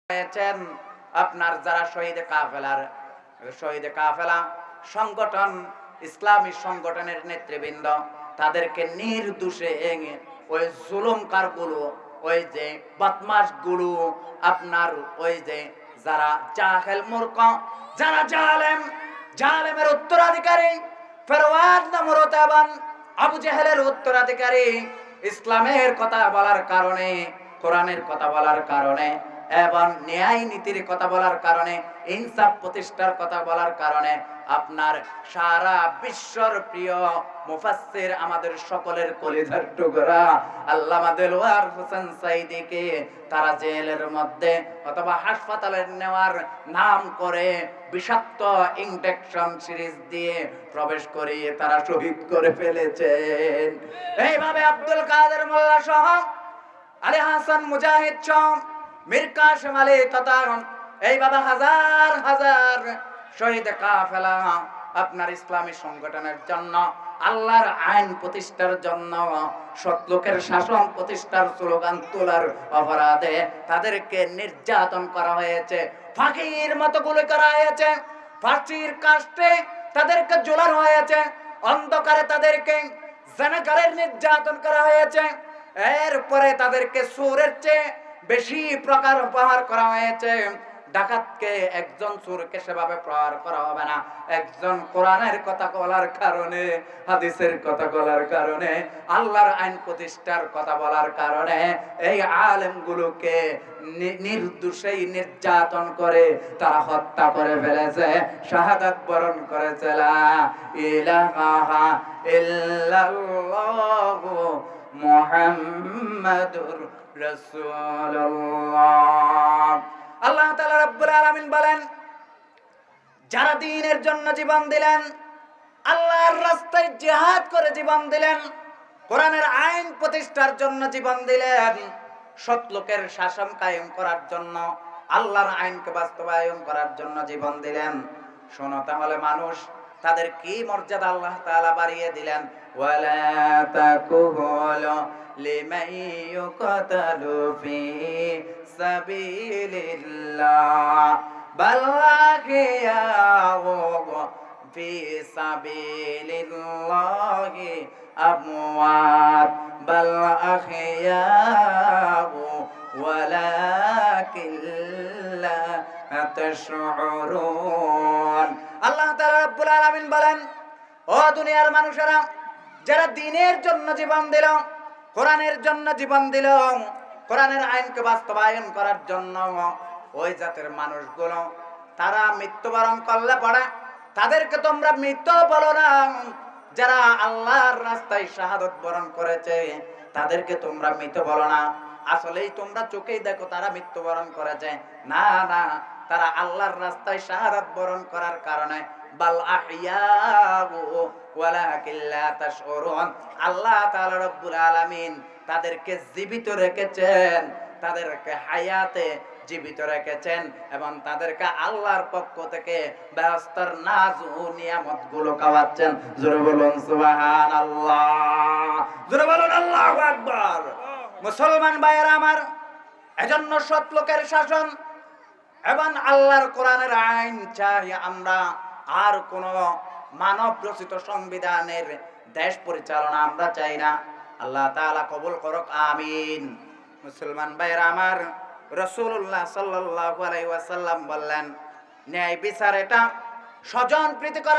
হয়েছেন আপনার যারা শহীদ কাফেলা সংগঠন, ইসলামী সংগঠনের নেতৃবৃন্দ, তাদেরকে নির্দোষে ওই জুলুমকার গুলো, ওই যে বদমাশ গুলো, আপনার ওই যে যারা জাহেল মূর্খ, যারা জালেমের উত্তরাধিকারী, ফেরওয়ান নমরুদ এবং আবু জেহেলের উত্তরাধিকারী, ইসলামের কথা বলার কারণে, কোরআনের কথা বলার কারণে এবং ন্যায় নীতির কথা বলার কারণে, ইনসাফ প্রতিষ্ঠার কথা বলার কারণে আপনার সারা বিশ্বর প্রিয় মুফাসসির, আমাদের সকলের কলিজার টুকরা আল্লামা দেলওয়ার হোসেন সাঈদীকে তারা জেলের মধ্যে অথবা হাসপাতালে নেওয়ার নাম করে বিষাক্ত ইনজেকশন সিরিজ দিয়ে প্রবেশ করিয়ে তারা শহীদ করে ফেলেছেন। এইভাবে আব্দুল কাদের মোল্লা সহ, আলী হাসান মুজাহিদ সহ, মীর কাসেম আলী তথা এইভাবে হাজার হাজার শহীদ কাফেলা আপনার ইসলামী সংগঠনের জন্য, আল্লাহর আইন প্রতিষ্ঠার জন্য, সৎ লোকের শাসন প্রতিষ্ঠার স্লোগান তোলার অপরাধে তাদেরকে নির্যাতন করা হয়েছে, ফাঁকির মতো গুলি করা হয়েছে, ফাঁসির কাস্টে তাদেরকে ঝোলানো হয়েছে, অন্ধকারে তাদেরকে জানাকারের নির্যাতন করা হয়েছে। এরপরে তাদেরকে সুরের চেয়ে বেশি প্রকার প্রহার করা হয়েছে। ডাকাতকে একজন চোরকে সেভাবে প্রহার করা হবে না, একজন কোরআনের কথা বলার কারণে, হাদিসের কথা বলার কারণে, আল্লাহর আইন প্রতিষ্ঠার কথা বলার কারণে এই আলেমগুলোকে নির্দোষেই নির্যাতন করে তারা হত্যা করে ফেলেছে, শাহাদাত বরণ করেছে। লা ইলাহা ইল্লাল্লাহু মুহাম্মাদুর রাসূলুল্লাহ। আল্লাহ তাআলা রাব্বুল আলামিন বলেন, যারা দ্বীনের জন্য জীবন দিলেন, আল্লাহর রাস্তায় জিহাদ করে জীবন দিলেন, কোরআনের আইন প্রতিষ্ঠার জন্য জীবন দিলেন, সৎ লোকের শাসন কায়েম করার জন্য, আল্লাহর আইনকে বাস্তবায়ন করার জন্য জীবন দিলেন, শোনো তাহলে মানুষ তাদের কি মর্যাদা আল্লাহ তাআলা বাড়িয়ে দিলেন। ওয়ালা তাকুলু লিমান ইউকাতালু ফি সাবিলিল্লাহ বাল আহইয়াউ ফি সাবিলিল্লাহি আমওয়াত বাল আহইয়াউ ওয়ালাকিন লা তাশউরুন। আল্লাহ তাআলা রাব্বুল আলামিন বলেন, ও দুনিয়ার মানুষেরা, যারা দ্বীনের জন্য জীবন দিল, কোরআনের জন্য জীবন দিল, কোরআনের আইনকে বাস্তবায়ন করার জন্য, ওই জাতের মানুষগুলো তারা মৃত্যুবরণ করলে পড়ে তাদেরকে তোমরা মৃত বলো না। যারা আল্লাহর রাস্তায় শাহাদাত বরণ করেছে তাদেরকে তোমরা মৃত বলো না। আসলেই তোমরা চোখেই দেখো তারা মৃত্যুবরণ করেছে? না না, তারা আল্লাহর রাস্তায় শাহাদাত বরণ করার কারণে বাল আহইয়াউ ওয়ালাকিন লা তাশউরুন, আল্লাহ তাআলা রব্বুল আলামিন তাদেরকে জীবিত রেখেছেন, তাদেরকে হায়াতে জীবিত রেখেছেন এবং তাদেরকে আল্লাহর পক্ষ থেকে ব্যবস্থার নাজ ও নিয়ামত গুলো খাওয়াচ্ছেন। জোরে বলুন সুবহানাল্লাহ, জোরে বলুন আল্লাহু আকবার। মুসলমান ভাইয়েরা আমার, এজন্য সৎ লোকের শাসন এবং আল্লাহর কোরআনের আইন চাই আমরা, আর কোন মানব রচিত সংবিধানের দেশ পরিচালনা আমরা চাই না। আল্লাহ তাআলা কবুল করুক, আমিন। মুসলমান ভাইয়েরা আমার, রাসূলুল্লাহ সাল্লাল্লাহু আলাইহি ওয়াসাল্লাম বললেন, ন্যায় বিচার এটা স্বজন প্রীতি করা।